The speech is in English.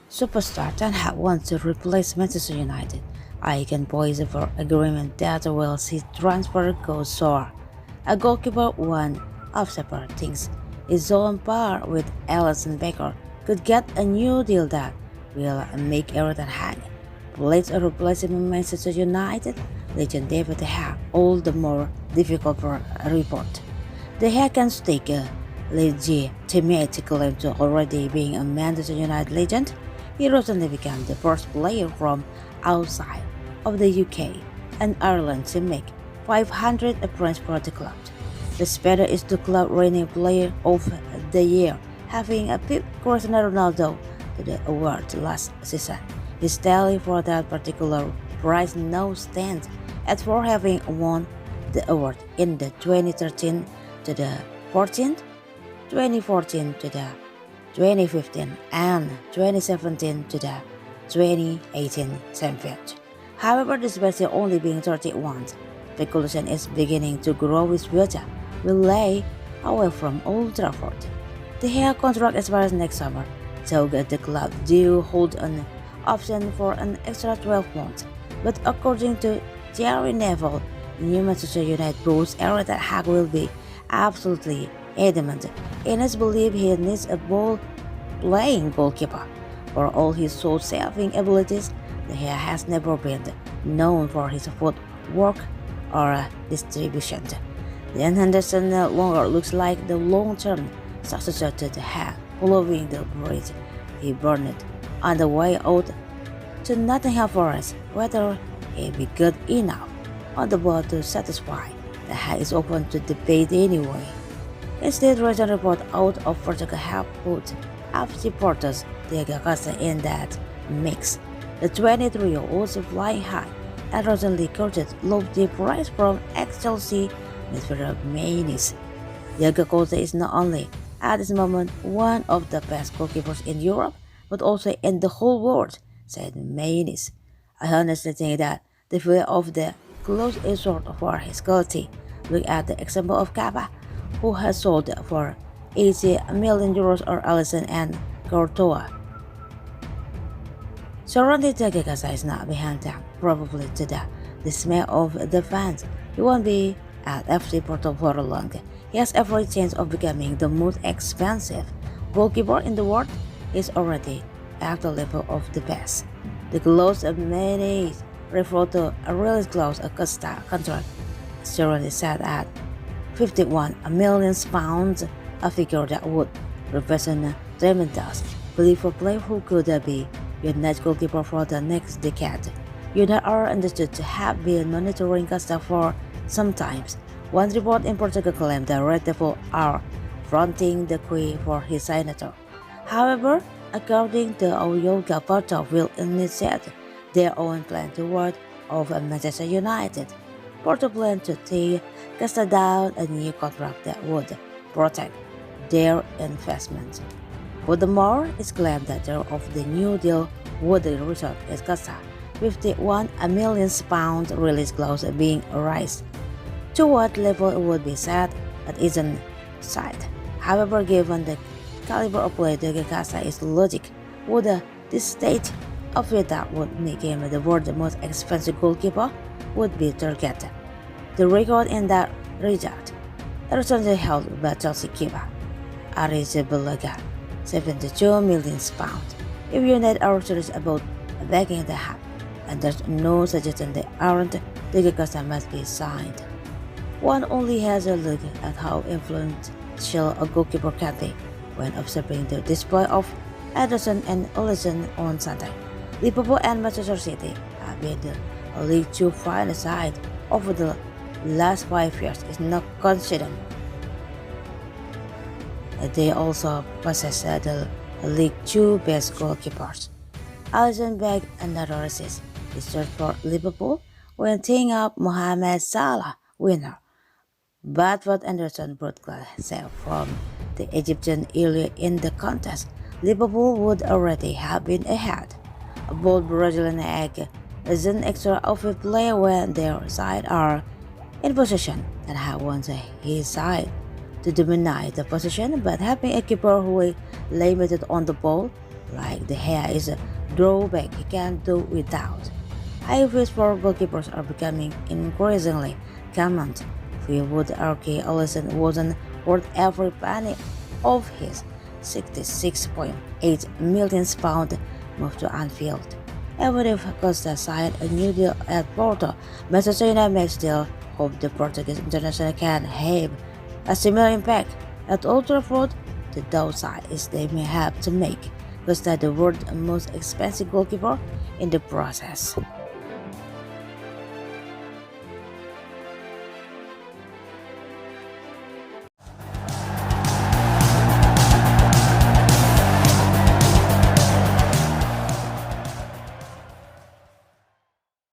Superstar Ten Hag wants to replace Manchester United. I can poised for agreement that will see transfer go soar. A goalkeeper one of separate things is on par with Alisson Becker could get a new deal that will make Erik Ten Hag place a replacement Manchester United legend David de Gea all the more difficult for a report. De Gea can stake a legitimate claim to already being a Manchester United legend. He recently became the first player from outside of the UK and Ireland to make 500 appearances for the club. The Spaniard is the club reigning player of the year, having pipped Cristiano Ronaldo to the award last season. His tally for that particular prize now stands at for having won the award in the 2013 to the 14th, 2014 to the 2015 and 2017 to the 2018 championship. However, despite only being 31, speculation is beginning to grow with future will lay away from Old Trafford. The Gea contract expires next summer, so the club do hold an option for an extra 12 months. But according to Thierry Neville, new Manchester United boss Erik Ten Hag will be absolutely adamant in his belief he needs a ball-playing goalkeeper. For all his soul-saving abilities, De Gea has never been known for his footwork or distribution. Then Henderson no longer looks like the long-term successor to De Gea following the bridge he burned on the way out to Nottingham Forest. Whether he be good enough on the ball to satisfy De Gea is open to debate anyway. Instead, recent report out of Portugal have put FC Porto's Diego Costa in that mix. The 23-year-old was flying high and recently quoted lofty price from ex-Chelsea midfielder Maynes. Diego Costa is not only at this moment one of the best goalkeepers in Europe, but also in the whole world, said Maynes. I honestly think that the feel of the close is short for his quality. Look at the example of Kappa, who has sold for 80 million euros, or Alisson and Courtois. Surrounding Diego Costa is not behind them, probably to the dismay of the fans. He won't be at FC Porto for long. He has every chance of becoming the most expensive goalkeeper in the world. Is already at the level of the best. The clause of many refer to a release clause of Costa contract, currently set at 51 million pounds, a figure that would represent tremendous value for players who could be United goalkeeper for the next decade. United are understood to have been monitoring Costa for some time. One report in Portugal claimed the Red Devils are fronting the quay for his signature. However, according to Yoga Porto will initiate their own plan toward of Manchester United. Porto plan to take Costa down a new contract that would protect their investment. Furthermore, it's claimed that of the new deal would result in Costa 51 million pound release clause being raised. To what level it would be set at isn't side. However, given the caliber of play Diego Costa is logic, would this state of it that would make him the world's most expensive goalkeeper would be targeted. The record in that regard recently held by Chelsea keeper Balaga, 72 million pounds. If United are serious about backing the Hag, and there's no suggestion they aren't, Diego Costa must be signed. One only has a look at how influential a goalkeeper can be when observing the display of Ederson and Alisson on Sunday. Liverpool and Manchester City have been the League Two final side over the last 5 years is not considered. They also possess the League Two best goalkeepers. Alisson Becker, another assist, is searched for Liverpool when teaming up Mohamed Salah winner. But what Anderson broadcast from the Egyptian earlier in the contest, Liverpool would already have been ahead. A bold Brazilian egg is an extra of a player when their side are in possession and have wants his side to dominate the position, but having a keeper who is limited on the ball like De Gea is a drawback he can't do without. High fees for goalkeepers are becoming increasingly common. We would argue Alisson wasn't worth every penny of his £66.8 million move to Anfield. Even if Costa signed a new deal at Porto, Manchester United may still hope the Portuguese international can have a similar impact at Old Trafford. The downside is they may have to make Costa the world's most expensive goalkeeper in the process.